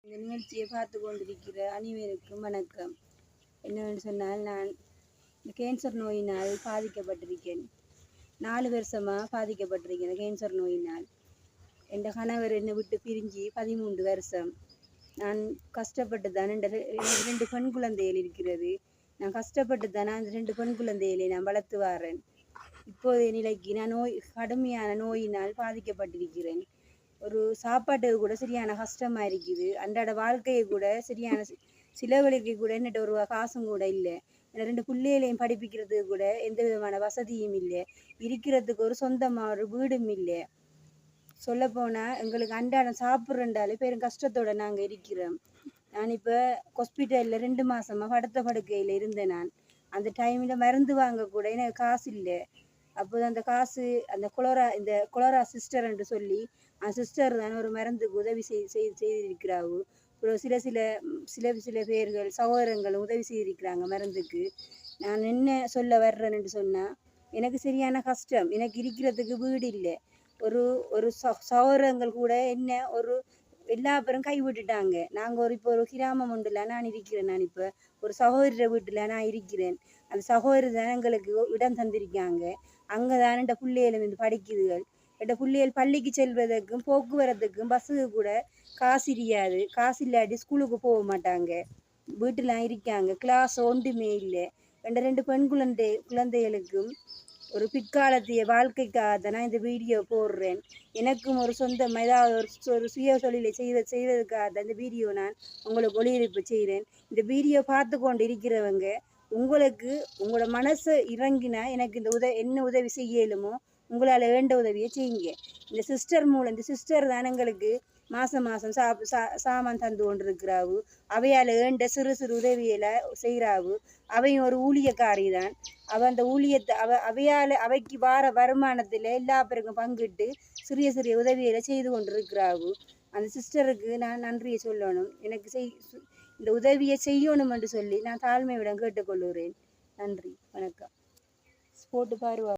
இந்த நிகழ்ச்சியை பார்த்து கொண்டிருக்கிற அனைவருக்கும் வணக்கம். என்னவென்று சொன்னால், நான் இந்த கேன்சர் நோயினால் பாதிக்கப்பட்டிருக்கேன். 4 வருஷமாக பாதிக்கப்பட்டிருக்கேன் கேன்சர் நோயினால். என் கணவர் என்னை விட்டு பிரிஞ்சு 13 வருஷம். நான் கஷ்டப்பட்டு தான் எனக்கு 2 பெண் குழந்தைகள் இருக்கிறது. நான் கஷ்டப்பட்டு தான் அந்த 2 பெண் குழந்தைகளை நான் வளர்த்து வாரேன். இப்போதைய நிலைக்கு நான் கடுமையான நோயினால் பாதிக்கப்பட்டிருக்கிறேன். ஒரு சாப்பாட்டுக்கு கூட சரியான கஷ்டமாக இருக்குது. அன்றாட வாழ்க்கையை கூட சரியான சிலவழிக்கு கூட என்னட்ட ஒரு காசும் கூட இல்லை. 2 பிள்ளைகளையும் படிப்பிக்கிறதுக்கு கூட எந்த விதமான வசதியும் இல்லை. இருக்கிறதுக்கு ஒரு சொந்தமாக ஒரு வீடும் இல்லை. சொல்லப்போனால் எங்களுக்கு அன்றாடம் சாப்பிட்றண்டாலே பெரும் கஷ்டத்தோடு நாங்கள் இருக்கிறோம். நான் இப்போ ஹாஸ்பிட்டலில் 2 மாதமாக படுத்த படுக்கையில் இருந்தேன். நான் அந்த டைமில் மருந்து வாங்க கூட எனக்கு காசு இல்லை. அப்போது அந்த காசு அந்த கொலோரா சிஸ்டர் என்று சொல்லி அந்த சிஸ்டர் தான் ஒரு மருந்துக்கு உதவி செய்திருக்கிறாவு. அப்புறம் சில பேர்கள் சகோதரங்கள் உதவி செய்திருக்கிறாங்க மருந்துக்கு. நான் என்ன சொல்ல வர்றேன்னு சொன்னால், எனக்கு சரியான கஷ்டம். எனக்கு இருக்கிறதுக்கு வீடு இல்லை. ஒரு சகோதரங்கள் கூட என்ன எல்லா பேரும் கைவிட்டுட்டாங்க. நாங்கள் இப்போ ஒரு கிராமம் ஒன்றில் நான் இருக்கிறேன். நான் இப்போ ஒரு சகோதர வீட்டில் நான் இருக்கிறேன். அந்த சகோதரி தான் எங்களுக்கு இடம் தந்திருக்காங்க. அங்கே தான் என் பிள்ளைகள் வந்து படிக்குதுகள். என் பிள்ளைகள் பள்ளிக்கு செல்வதற்கும் போக்குவரத்துக்கும் பஸ்ஸுக்கு கூட காசு தெரியாது. காசு இல்லாட்டி ஸ்கூலுக்கு போக மாட்டாங்க. வீட்டில் இருக்காங்க. கிளாஸ் ஒன்றுமே இல்லை. 2 பெண் குழந்தைகளுக்கும் ஒரு பிற்காலத்திய வாழ்க்கைக்காக தான் நான் இந்த வீடியோ போடுறேன். எனக்கும் ஒரு சொந்தம் ஏதாவது ஒரு சுய தொழிலை செய்வதற்காக தான் இந்த வீடியோ நான் உங்களுக்கு ஒளிபரப்பு செய்கிறேன். இந்த வீடியோ பார்த்து கொண்டு இருக்கிறவங்க உங்களுக்கு உங்களோட மனசு இறங்கினா எனக்கு என்ன உதவி செய்யலுமோ உங்களால் வேண்ட உதவியை செய்யுங்க. இந்த சிஸ்டர் தான் எங்களுக்கு மாதம் சாமான் தந்து கொண்டு இருக்கிறாவு. அவையால் வேண்ட சிறு உதவியில் செய்கிறாவு. அவையும் ஒரு ஊழியக்காரி தான். அந்த ஊழியத்தை அவைக்கு வார வருமானத்தில் எல்லா பேருக்கும் பங்கிட்டு சிறிய உதவிகளை செய்து கொண்டிருக்கிறாவு. அந்த சிஸ்டருக்கு நான் நன்றியை சொல்லணும். எனக்கு இந்த உதவியை செய்யணும் என்று சொல்லி நான் தாழ்மையுடன் கேட்டுக்கொள்கிறேன். நன்றி, வணக்கம். போட்டு பாருவா.